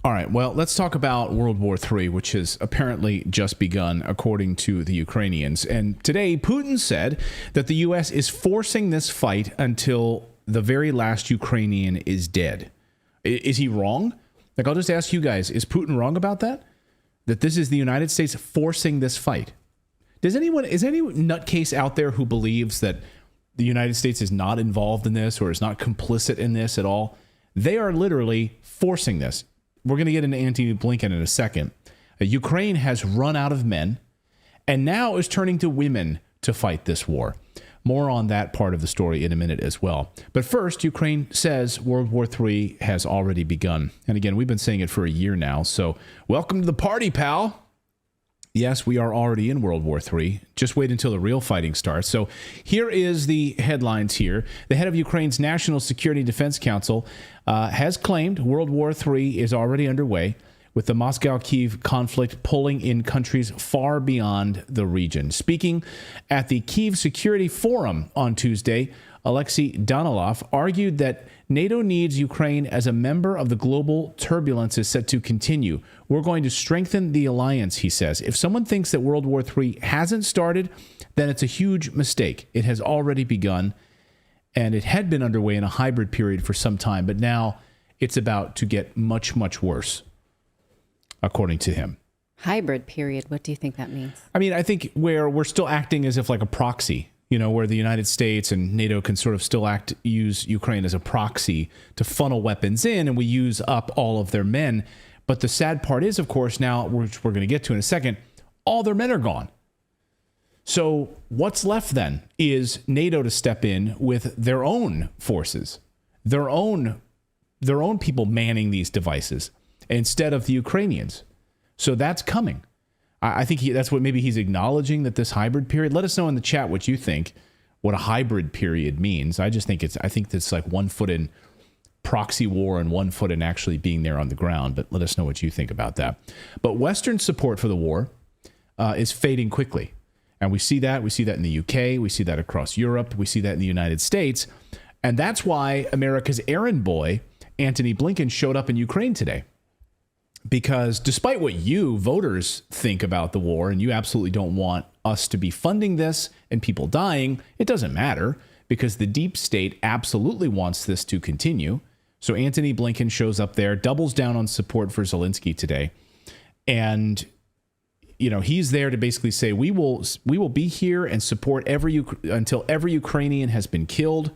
All right, well, let's talk about World War III, which has apparently just begun, according to the Ukrainians. And today, Putin said that the U.S. is forcing this fight until the very last Ukrainian is dead. Is he wrong? Like, I'll just ask you guys, is Putin wrong about that? That this is the United States forcing this fight? Is any nutcase out there who believes that the United States is not involved in this or is not complicit in this at all? They are literally forcing this. We're going to get into Antony Blinken in a second. Ukraine has run out of men and now is turning to women to fight this war. More on that part of the story in a minute as well. But first, Ukraine says World War III has already begun. And again, we've been saying it for a year now. So welcome to the party, pal. Yes, we are already in World War III. Just wait until the real fighting starts. So here is the headlines here. The head of Ukraine's National Security and Defense Council has claimed World War III is already underway, with the Moscow-Kyiv conflict pulling in countries far beyond the region. Speaking at the Kyiv Security Forum on Tuesday, Alexei Danilov argued that NATO needs Ukraine as a member of the global turbulence is set to continue. We're going to strengthen the alliance, he says. If someone thinks that World War III hasn't started, then it's a huge mistake. It has already begun, and it had been underway in a hybrid period for some time, but now it's about to get much, much worse, according to him. Hybrid period, what do you think that means? I mean, I think where we're still acting as if like a proxy, you know, where the United States and NATO can sort of still use Ukraine as a proxy to funnel weapons in, and we use up all of their men. But the sad part is, of course, now, which we're going to get to in a second, all their men are gone. So what's left then is NATO to step in with their own forces, their own people manning these devices instead of the Ukrainians. So that's coming. I think that's what maybe he's acknowledging, that this hybrid period. Let us know in the chat what you think, what a hybrid period means. I think it's like 1 foot in proxy war and 1 foot in actually being there on the ground. But let us know what you think about that. But Western support for the war is fading quickly. And we see that. We see that in the UK. We see that across Europe. We see that in the United States. And that's why America's errand boy, Antony Blinken, showed up in Ukraine today. Because despite what you voters think about the war, and you absolutely don't want us to be funding this and people dying, it doesn't matter, because the deep state absolutely wants this to continue. So Antony Blinken shows up there, doubles down on support for Zelensky today. And, you know, he's there to basically say, we will be here and support until every Ukrainian has been killed.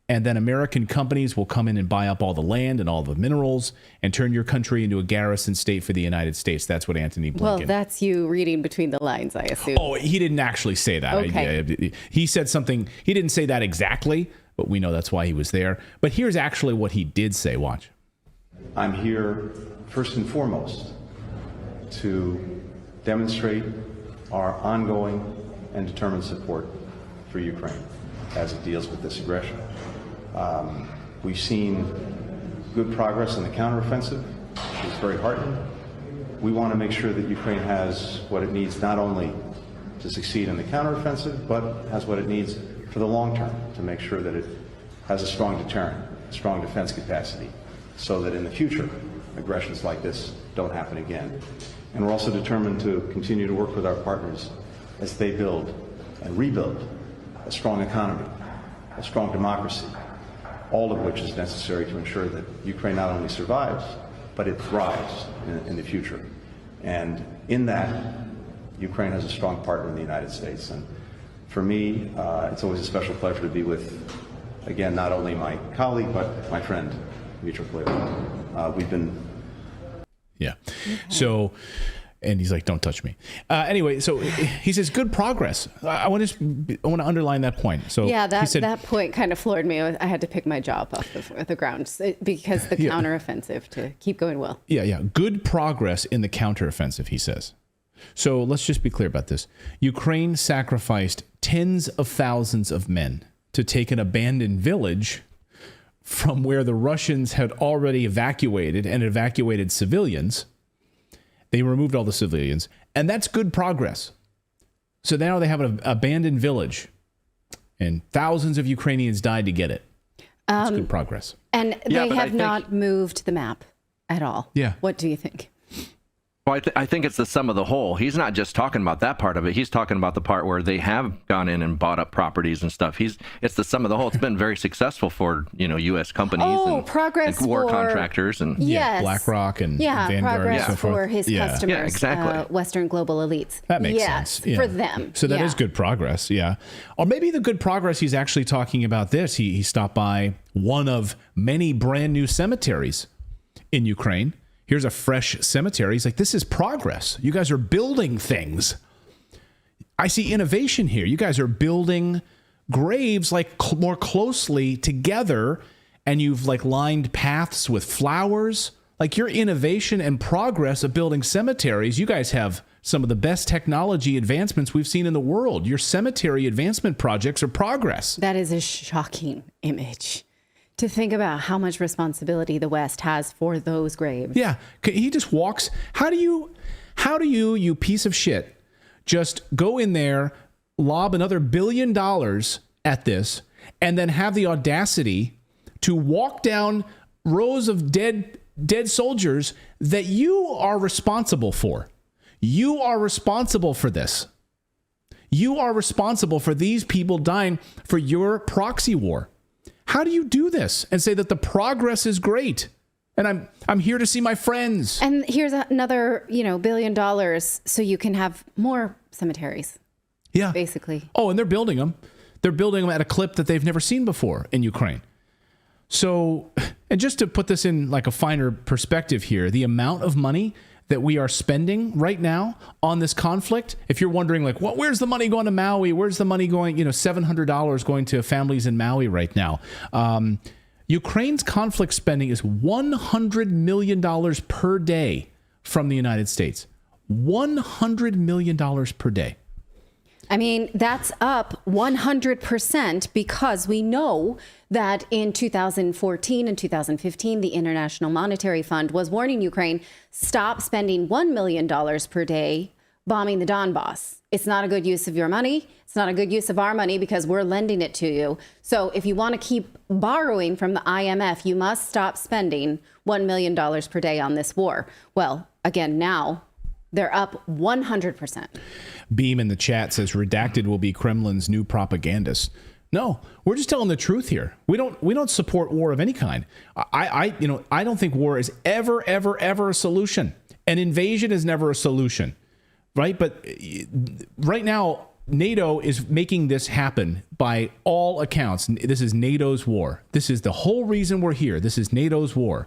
And then American companies will come in and buy up all the land and all the minerals and turn your country into a garrison state for the United States. That's what Antony Blinken... Well, that's you reading between the lines, I assume. Oh, he didn't actually say that. Okay. He said something. He didn't say that exactly, but we know that's why he was there. But here's actually what he did say. Watch. I'm here first and foremost to demonstrate our ongoing and determined support for Ukraine as it deals with this aggression. We've seen good progress in the counteroffensive. It's very heartening. We want to make sure that Ukraine has what it needs not only to succeed in the counteroffensive, but has what it needs for the long term to make sure that it has a strong deterrent, a strong defense capacity, so that in the future, aggressions like this don't happen again. And we're also determined to continue to work with our partners as they build and rebuild a strong economy, a strong democracy, all of which is necessary to ensure that Ukraine not only survives, but it thrives in the future. And in that, Ukraine has a strong partner in the United States. And for me, it's always a special pleasure to be with, again, not only my colleague, but my friend, Dmitry Kuleba. We've been... Yeah. So... And he's like, don't touch me. Anyway, so he says, good progress. I want to underline that point. So yeah, he said, that point kind of floored me. I had to pick my jaw off the ground because the counteroffensive to keep going well. Yeah. Good progress in the counteroffensive, he says. So let's just be clear about this. Ukraine sacrificed tens of thousands of men to take an abandoned village from where the Russians had already evacuated civilians. They removed all the civilians, and that's good progress. So now they have an abandoned village, and thousands of Ukrainians died to get it. That's good progress. And they have not moved the map at all. Yeah. What do you think? Well, I think it's the sum of the whole. He's not just talking about that part of it. He's talking about the part where they have gone in and bought up properties and stuff. It's the sum of the whole. It's been very successful for, U.S. companies and war contractors and yes. BlackRock and Vanguard progress and so forth. for his customers, Yeah, exactly. Western global elites. That makes sense. Yeah. For them. So that is good progress, yeah. Or maybe the good progress he's actually talking about this. He stopped by one of many brand new cemeteries in Ukraine. Here's a fresh cemetery. He's like, this is progress. You guys are building things. I see innovation here. You guys are building graves like more closely together, and you've like lined paths with flowers. Like your innovation and progress of building cemeteries, you guys have some of the best technology advancements we've seen in the world. Your cemetery advancement projects are progress. That is a shocking image. To think about how much responsibility the West has for those graves. Yeah, he just walks. How do you, you piece of shit, just go in there, lob another $1 billion at this, and then have the audacity to walk down rows of dead soldiers that you are responsible for? You are responsible for this. You are responsible for these people dying for your proxy war. How do you do this and say that the progress is great? And I'm here to see my friends. And here's another, $1 billion so you can have more cemeteries. Yeah. Basically. Oh, and they're building them. They're building them at a clip that they've never seen before in Ukraine. So, and just to put this in like a finer perspective here, the amount of money that we are spending right now on this conflict, if you're wondering like, where's the money going to Maui? Where's the money going? $700 going to families in Maui right now. Ukraine's conflict spending is $100 million per day from the United States. $100 million per day. I mean, that's up 100% because we know that in 2014 and 2015, the International Monetary Fund was warning Ukraine, stop spending $1 million per day bombing the Donbass. It's not a good use of your money. It's not a good use of our money because we're lending it to you. So if you want to keep borrowing from the IMF, you must stop spending $1 million per day on this war. Well, again, now they're up 100%. Beam in the chat says Redacted will be Kremlin's new propagandist. No, we're just telling the truth here. We don't support war of any kind. I don't think war is ever a solution. An invasion is never a solution, right? But right now, NATO is making this happen by all accounts. This is NATO's war. This is the whole reason we're here. This is NATO's war.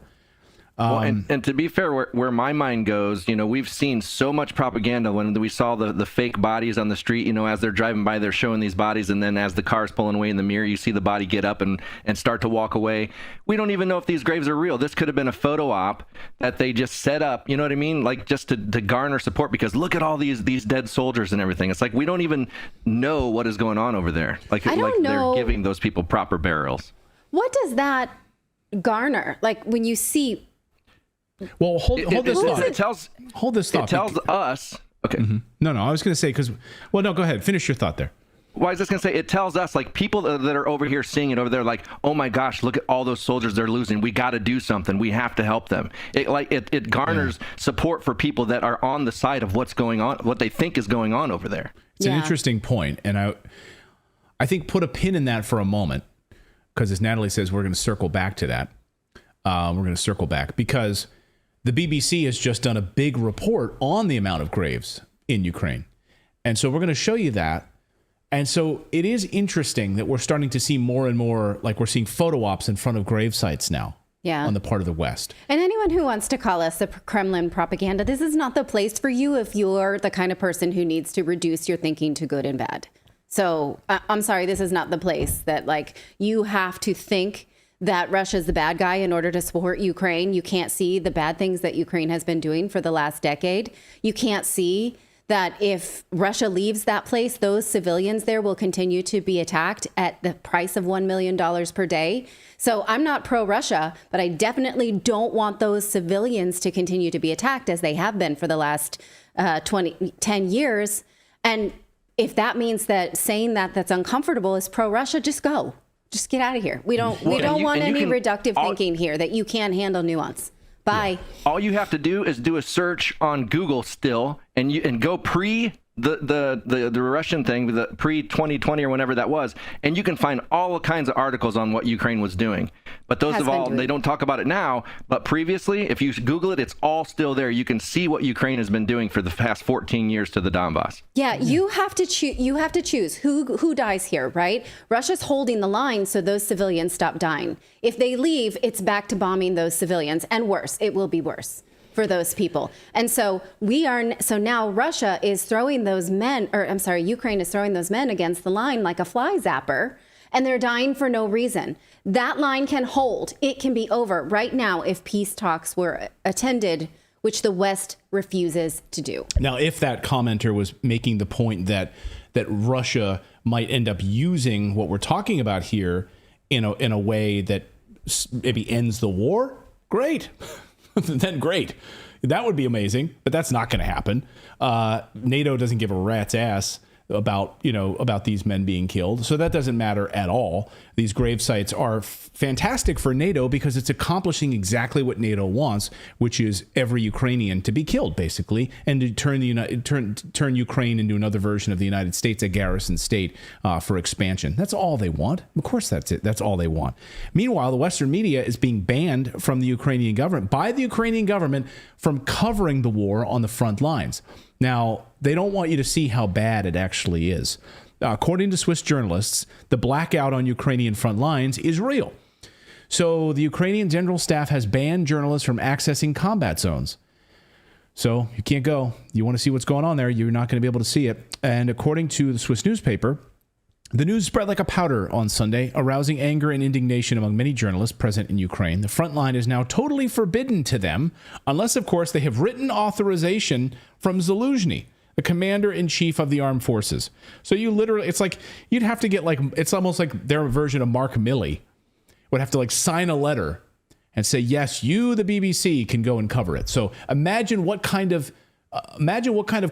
Well, and to be fair, where my mind goes, we've seen so much propaganda when we saw the fake bodies on the street, as they're driving by, they're showing these bodies. And then as the car's pulling away in the mirror, you see the body get up and start to walk away. We don't even know if these graves are real. This could have been a photo op that they just set up. You know what I mean? Like just to garner support, because look at all these dead soldiers and everything. It's like we don't even know what is going on over there. Like they're giving those people proper burials. What does that garner? Like when you see... Well, hold this thought. Hold this thought. It tells us. Okay. Mm-hmm. No, I was going to say no, go ahead. Finish your thought there. Well, I was just going to say, it tells us, like, people that are over here seeing it over there, like, oh my gosh, look at all those soldiers they're losing. We got to do something. We have to help them. It garners support for people that are on the side of what's going on, what they think is going on over there. It's an interesting point, and I think put a pin in that for a moment, because as Natalie says, we're going to circle back to that. We're going to circle back because the BBC has just done a big report on the amount of graves in Ukraine. And so we're going to show you that. And so it is interesting that we're starting to see more and more, like we're seeing photo ops in front of grave sites now on the part of the West. And anyone who wants to call us the Kremlin propaganda, this is not the place for you if you're the kind of person who needs to reduce your thinking to good and bad. So I'm sorry, this is not the place that like you have to think that Russia's the bad guy in order to support Ukraine. You can't see the bad things that Ukraine has been doing for the last decade. You can't see that if Russia leaves that place, those civilians there will continue to be attacked at the price of $1 million per day. So I'm not pro-Russia, but I definitely don't want those civilians to continue to be attacked as they have been for the last 10 years. And if that means that saying that that's uncomfortable is pro-Russia, just go. Just get out of here. We don't want any reductive thinking here that you can't handle nuance. Bye. All you have to do is do a search on Google still, and go pre the Russian thing, the pre 2020 or whenever that was, and you can find all kinds of articles on what Ukraine was doing. But those of all, they don't talk about it now, but previously, if you Google it, it's all still there. You can see what Ukraine has been doing for the past 14 years to the Donbass. Yeah, you have to choose. You have to choose who dies here, right? Russia's holding the line so those civilians stop dying. If they leave, it's back to bombing those civilians, and worse. It will be worse for those people. And so now Russia is throwing those men, Ukraine is throwing those men against the line like a fly zapper, and they're dying for no reason. That line can hold. It can be over right now if peace talks were attended, which the West refuses to do. Now, if that commenter was making the point that Russia might end up using what we're talking about here in a way that maybe ends the war, great. Then great. That would be amazing, but that's not going to happen. NATO doesn't give a rat's ass about these men being killed. So that doesn't matter at all. These grave sites are fantastic for NATO because it's accomplishing exactly what NATO wants, which is every Ukrainian to be killed, basically, and to turn Ukraine into another version of the United States, a garrison state for expansion. That's all they want. Of course, that's it. That's all they want. Meanwhile, the Western media is being banned from the Ukrainian government, by the Ukrainian government, from covering the war on the front lines. Now, they don't want you to see how bad it actually is. According to Swiss journalists, the blackout on Ukrainian front lines is real. So the Ukrainian General Staff has banned journalists from accessing combat zones. So you can't go. You want to see what's going on there, you're not going to be able to see it. And according to the Swiss newspaper, the news spread like a powder on Sunday, arousing anger and indignation among many journalists present in Ukraine. The front line is now totally forbidden to them, unless, of course, they have written authorization from Zaluzhny, the commander-in-chief of the armed forces. So you literally, it's like, you'd have to get it's almost like their version of Mark Milley would have to sign a letter and say, yes, you, the BBC, can go and cover it. So imagine what kind of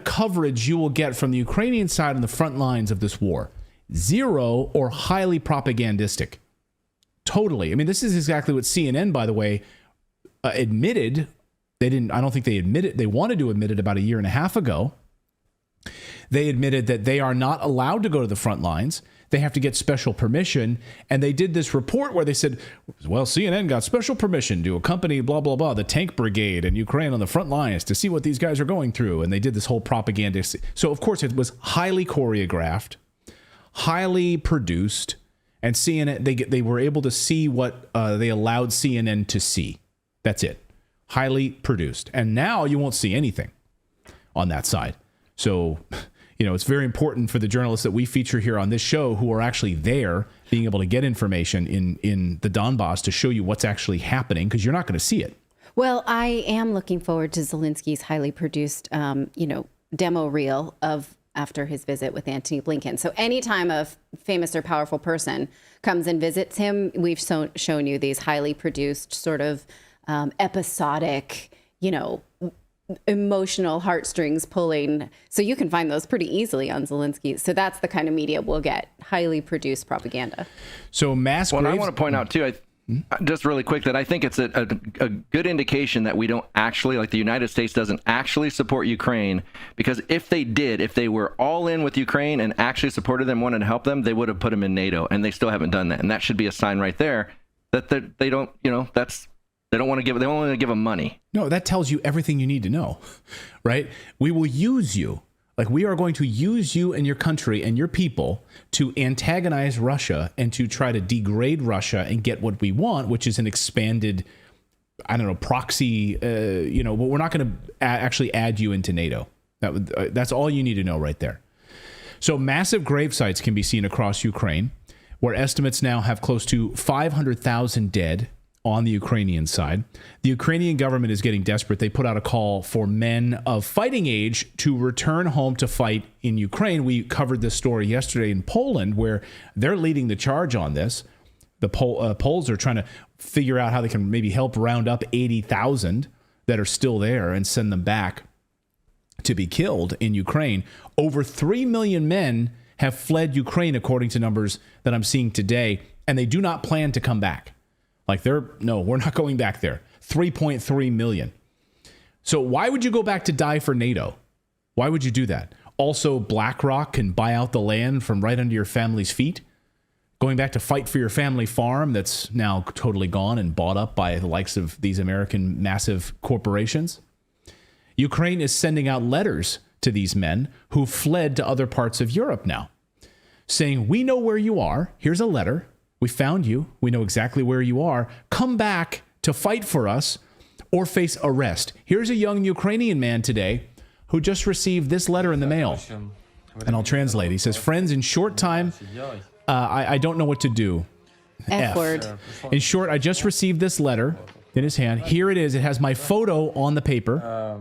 coverage you will get from the Ukrainian side on the front lines of this war. Zero or highly propagandistic. Totally. I mean, this is exactly what CNN, by the way, admitted. I don't think they admitted. They wanted to admit it about a year and a half ago. They admitted that they are not allowed to go to the front lines. They have to get special permission. And they did this report where they said, well, CNN got special permission to accompany blah, blah, blah, the tank brigade in Ukraine on the front lines to see what these guys are going through. And they did this whole propaganda. So, of course, it was highly choreographed, highly produced, and CNN, they were able to see what they allowed CNN to see. That's it. Highly produced. And now you won't see anything on that side. So, it's very important for the journalists that we feature here on this show who are actually there, being able to get information in the Donbass to show you what's actually happening, because you're not going to see it. Well, I am looking forward to Zelensky's highly produced, demo reel of after his visit with Antony Blinken. So anytime a famous or powerful person comes and visits him, we've shown you these highly produced sort of episodic, emotional heartstrings pulling. So you can find those pretty easily on Zelensky. So that's the kind of media we'll get, highly produced propaganda. So mass Well, I want to point out, too, just really quick, that I think it's a good indication that we don't actually, the United States doesn't actually support Ukraine, because if they were all in with Ukraine and actually supported them, wanted to help them, they would have put them in NATO, and they still haven't done that. And that should be a sign right there that they don't, they don't want to give, they only want to give them money. No, that tells you everything you need to know, right? We will use you. We are going to use you and your country and your people to antagonize Russia and to try to degrade Russia and get what we want, which is an expanded, proxy, but we're not going to actually add you into NATO. That's all you need to know right there. So massive grave sites can be seen across Ukraine, where estimates now have close to 500,000 dead on the Ukrainian side. The Ukrainian government is getting desperate. They put out a call for men of fighting age to return home to fight in Ukraine. We covered this story yesterday in Poland, where they're leading the charge on this. The Poles are trying to figure out how they can maybe help round up 80,000 that are still there and send them back to be killed in Ukraine. Over 3 million men have fled Ukraine, according to numbers that I'm seeing today, and they do not plan to come back. We're not going back there. 3.3 million. So why would you go back to die for NATO? Why would you do that? Also, BlackRock can buy out the land from right under your family's feet. Going back to fight for your family farm that's now totally gone and bought up by the likes of these American massive corporations. Ukraine is sending out letters to these men who fled to other parts of Europe now, saying, we know where you are. Here's a letter. We found you. We know exactly where you are. Come back to fight for us or face arrest. Here's a young Ukrainian man today who just received this letter in the mail. And I'll translate. He says, friends, in short time, I don't know what to do. F word. In short, I just received this letter in his hand. Here it is. It has my photo on the paper.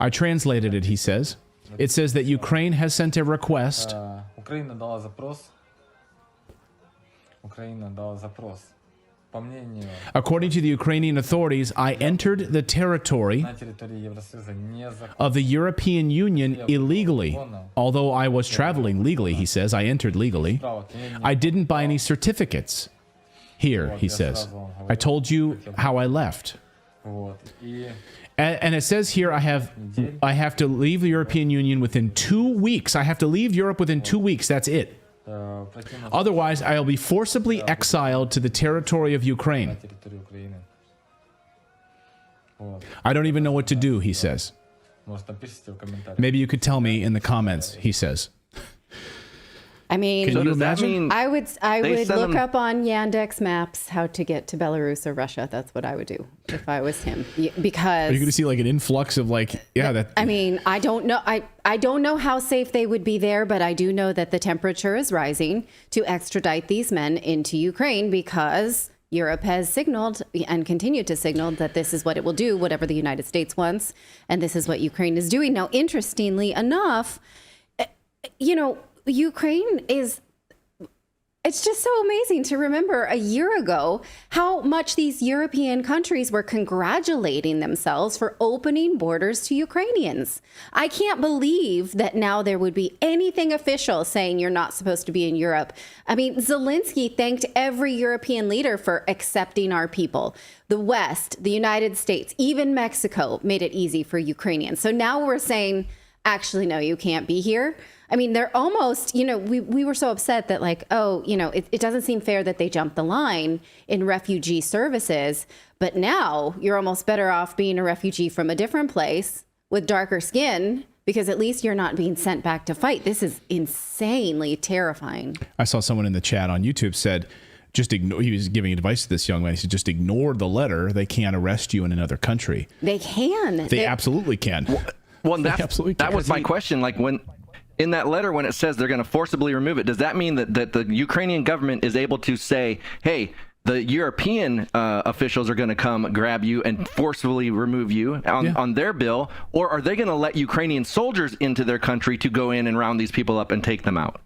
I translated it, he says. It says that Ukraine has sent a request. According to the Ukrainian authorities, I entered the territory of the European Union illegally. Although I was traveling legally, he says, I entered legally. I didn't buy any certificates. Here, he says, I told you how I left. And it says here, I have to leave the European Union within 2 weeks. I have to leave Europe within 2 weeks. That's it. Otherwise, I'll be forcibly exiled to the territory of Ukraine. I don't even know what to do, he says. Maybe you could tell me in the comments, he says. I mean, Can you imagine? I would look up on Yandex Maps how to get to Belarus or Russia. That's what I would do if I was him. Because Are you going to see like an influx of like, I mean, I don't know. I don't know how safe they would be there, but I do know that the temperature is rising to extradite these men into Ukraine because Europe has signaled and continued to signal that this is what it will do, whatever the United States wants. And this is what Ukraine is doing. Now, interestingly enough, you know, Ukraine is, it's just so amazing to remember a year ago how much these European countries were congratulating themselves for opening borders to Ukrainians. I can't believe that now there would be anything official saying you're not supposed to be in Europe. I mean, Zelensky thanked every European leader for accepting our people. The West, the United States, even Mexico made it easy for Ukrainians. So now we're saying, actually, no, you can't be here. I mean, they're almost, you know, we were so upset that like, oh, you know, it doesn't seem fair that they jumped the line in refugee services. But now you're almost better off being a refugee from a different place with darker skin because at least you're not being sent back to fight. This is insanely terrifying. I saw someone in the chat on YouTube said, just ignore, he was giving advice to this young man. He said, just ignore the letter. They can't arrest you in another country. They can. They absolutely can. Well, that was my question. Like when in that letter, when it says they're going to forcibly remove it, does that mean that the Ukrainian government is able to say, hey, the European officials are going to come grab you and forcibly remove you on their bill? Or are they going to let Ukrainian soldiers into their country to go in and round these people up and take them out?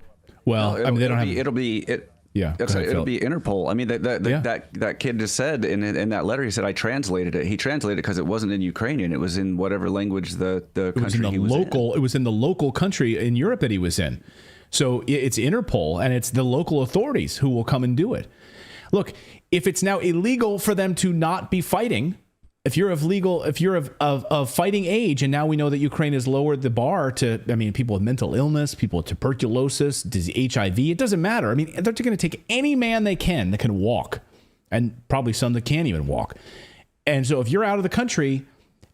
Well, I mean, they don't have... It'll be Interpol. I mean, that kid just said in that letter, he said, I translated it. He translated it because it wasn't in Ukrainian. It was in whatever language the country he was in. It was in the local country in Europe that he was in. So it's Interpol, and it's the local authorities who will come and do it. Look, if it's now illegal for them to not be fighting, if you're of fighting age, and now we know that Ukraine has lowered the bar to, I mean, people with mental illness, people with tuberculosis, HIV, it doesn't matter. I mean, they're going to take any man they can that can walk, and probably some that can't even walk. And so if you're out of the country,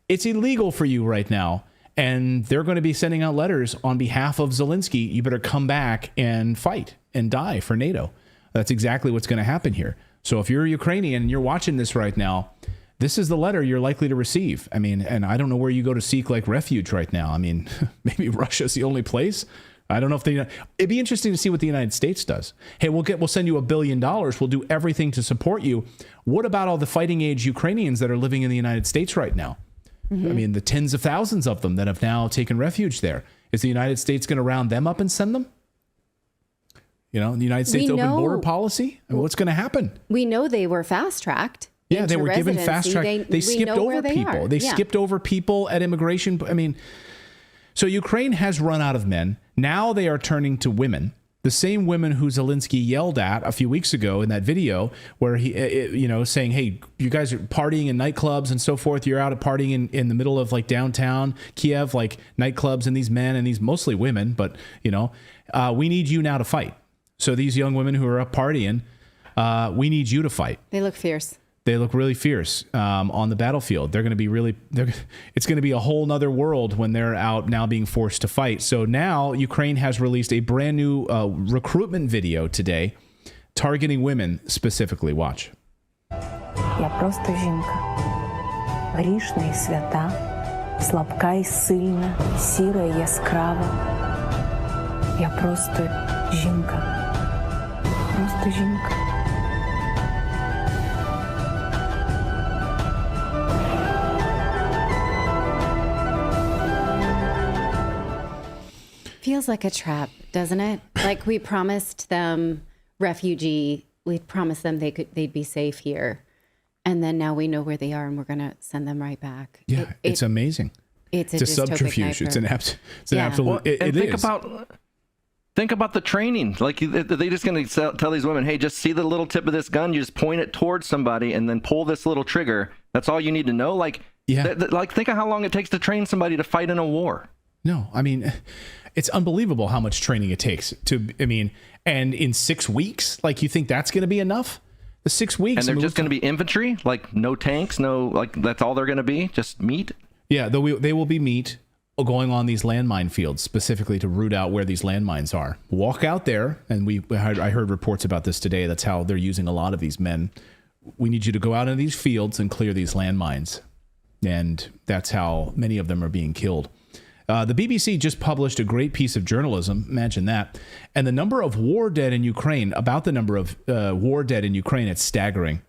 it's illegal for you right now. And they're going to be sending out letters on behalf of Zelensky. You better come back and fight and die for NATO. That's exactly what's going to happen here. So if you're Ukrainian and you're watching this right now, this is the letter you're likely to receive. I mean, and I don't know where you go to seek like refuge right now. I mean, maybe Russia's the only place. I don't know if it'd be interesting to see what the United States does. Hey, we'll send you $1 billion. We'll do everything to support you. What about all the fighting age Ukrainians that are living in the United States right now? Mm-hmm. I mean, the tens of thousands of them that have now taken refuge there. Is the United States going to round them up and send them? You know, the United States open border policy? I mean, what's going to happen? We know they were fast-tracked. Yeah, they were given fast track. They skipped over people. They skipped over people at immigration. I mean, so Ukraine has run out of men. Now they are turning to women. The same women who Zelensky yelled at a few weeks ago in that video where he, saying, hey, you guys are partying in nightclubs and so forth. You're out at partying in the middle of like downtown Kiev, like nightclubs, and these men and these mostly women, but we need you now to fight. So these young women who are up partying, we need you to fight. They look fierce. They look really fierce on the battlefield. They're going to be it's going to be a whole nother world when they're out now being forced to fight. So now Ukraine has released a brand new recruitment video today targeting women specifically. Watch. Я просто жінка. Грішна і свята, слабка і сильна, сіра і яскрава. Я просто жінка. Просто жінка. Feels like a trap, doesn't it? Like we promised them we promised them they'd be safe here. And then now we know where they are and we're going to send them right back. Yeah, it's amazing. It's a subterfuge. It's an absolute. Think about the training. Like they just going to tell these women, hey, just see the little tip of this gun. You just point it towards somebody and then pull this little trigger. That's all you need to know. Like, think of how long it takes to train somebody to fight in a war. No, I mean, it's unbelievable how much training it takes and in 6 weeks, like you think that's going to be enough? The 6 weeks. And they're just going to be infantry, like no tanks, that's all they're going to be, just meat. Yeah, they will be meat going on these landmine fields specifically to root out where these landmines are. Walk out there, and I heard reports about this today. That's how they're using a lot of these men. We need you to go out into these fields and clear these landmines. And that's how many of them are being killed. The BBC just published a great piece of journalism, imagine that, and the number of war dead in Ukraine, it's staggering.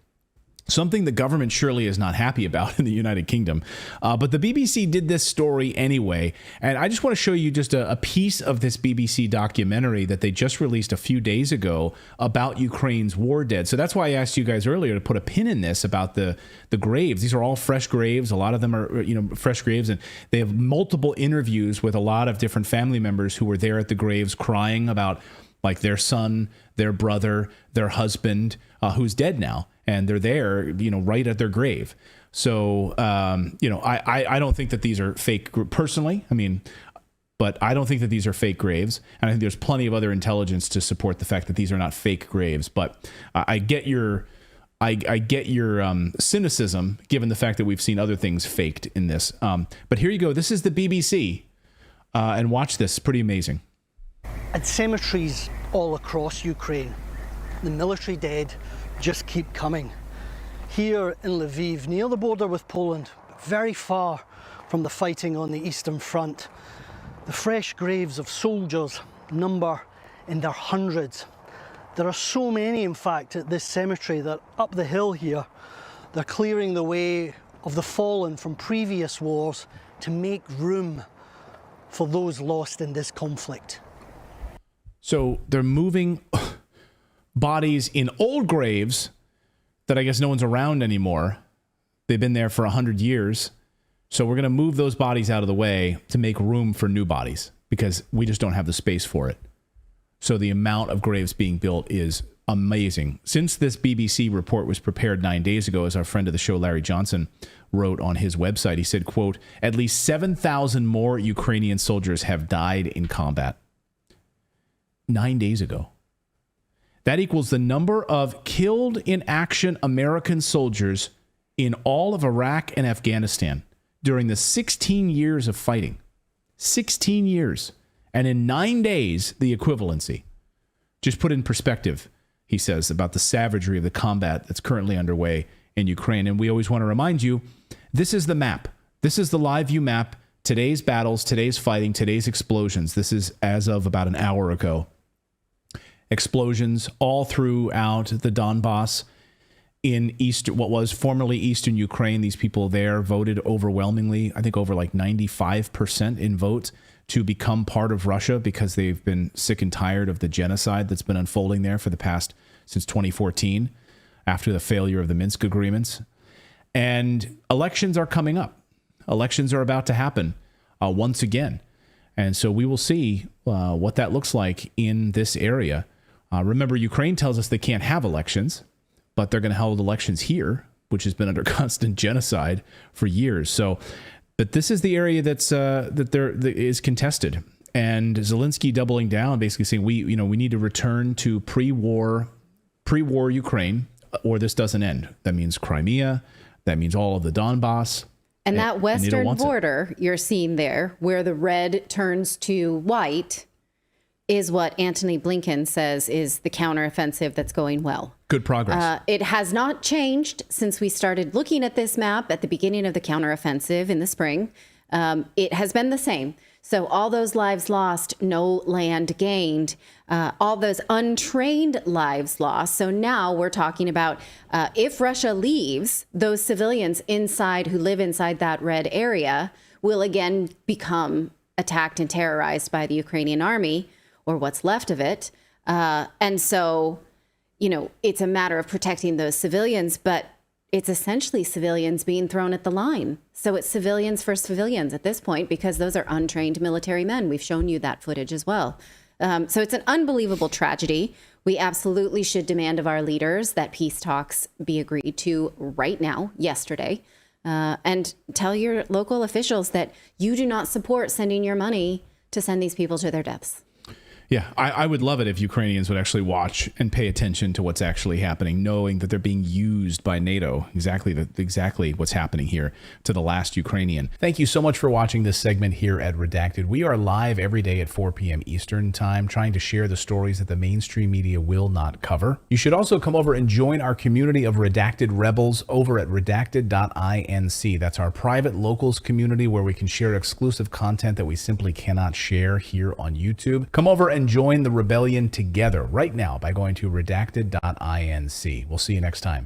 Something the government surely is not happy about in the United Kingdom. But the BBC did this story anyway. And I just want to show you just a piece of this BBC documentary that they just released a few days ago about Ukraine's war dead. So that's why I asked you guys earlier to put a pin in this about the graves. These are all fresh graves. A lot of them are, fresh graves. And they have multiple interviews with a lot of different family members who were there at the graves crying about like their son, their brother, their husband, who's dead now. And they're there, right at their grave. So, I don't think that these are fake personally. But I don't think that these are fake graves. And I think there's plenty of other intelligence to support the fact that these are not fake graves. But I get your cynicism, given the fact that we've seen other things faked in this. But here you go. This is the BBC. And watch this. Pretty amazing. At cemeteries all across Ukraine, the military dead just keep coming. Here in Lviv, near the border with Poland, very far from the fighting on the Eastern Front, the fresh graves of soldiers number in their hundreds. There are so many, in fact, at this cemetery that up the hill here, they're clearing the way of the fallen from previous wars to make room for those lost in this conflict. So they're moving bodies in old graves that I guess no one's around anymore. They've been there for 100 years. So we're going to move those bodies out of the way to make room for new bodies because we just don't have the space for it. So the amount of graves being built is amazing. Since this BBC report was prepared 9 days ago, as our friend of the show, Larry Johnson, wrote on his website, he said, quote, at least 7,000 more Ukrainian soldiers have died in combat. 9 days ago. That equals the number of killed in action American soldiers in all of Iraq and Afghanistan during the 16 years of fighting. 16 years. And in 9 days, the equivalency. Just put in perspective, he says, about the savagery of the combat that's currently underway in Ukraine. And we always want to remind you, this is the map. This is the live view map. Today's battles, today's fighting, today's explosions. This is as of about an hour ago. Explosions all throughout the Donbass in what was formerly Eastern Ukraine. These people there voted overwhelmingly, I think over like 95% in votes to become part of Russia because they've been sick and tired of the genocide that's been unfolding there since 2014 after the failure of the Minsk agreements. And elections are coming up. Elections are about to happen once again. And so we will see what that looks like in this area. Remember, Ukraine tells us they can't have elections, but they're going to hold elections here, which has been under constant genocide for years. So, but this is the area that is contested. And Zelensky doubling down, basically saying we need to return to pre-war Ukraine, or this doesn't end. That means Crimea. That means all of the Donbass. And that western border you're seeing there, where the red turns to white, is what Antony Blinken says is the counteroffensive that's going well. Good progress. It has not changed since we started looking at this map at the beginning of the counteroffensive in the spring. It has been the same. So all those lives lost, no land gained, all those untrained lives lost. So now we're talking about if Russia leaves, those civilians inside who live inside that red area will again become attacked and terrorized by the Ukrainian army, or what's left of it. And so, it's a matter of protecting those civilians, but it's essentially civilians being thrown at the line. So it's civilians for civilians at this point, because those are untrained military men. We've shown you that footage as well. So it's an unbelievable tragedy. We absolutely should demand of our leaders that peace talks be agreed to right now, yesterday. And tell your local officials that you do not support sending your money to send these people to their deaths. Yeah, I would love it if Ukrainians would actually watch and pay attention to what's actually happening, knowing that they're being used by NATO. Exactly what's happening here to the last Ukrainian. Thank you so much for watching this segment here at Redacted. We are live every day at 4 p.m. Eastern Time, trying to share the stories that the mainstream media will not cover. You should also come over and join our community of Redacted Rebels over at redacted.inc. That's our private locals community where we can share exclusive content that we simply cannot share here on YouTube. Come over and join the rebellion together right now by going to redacted.inc. We'll see you next time.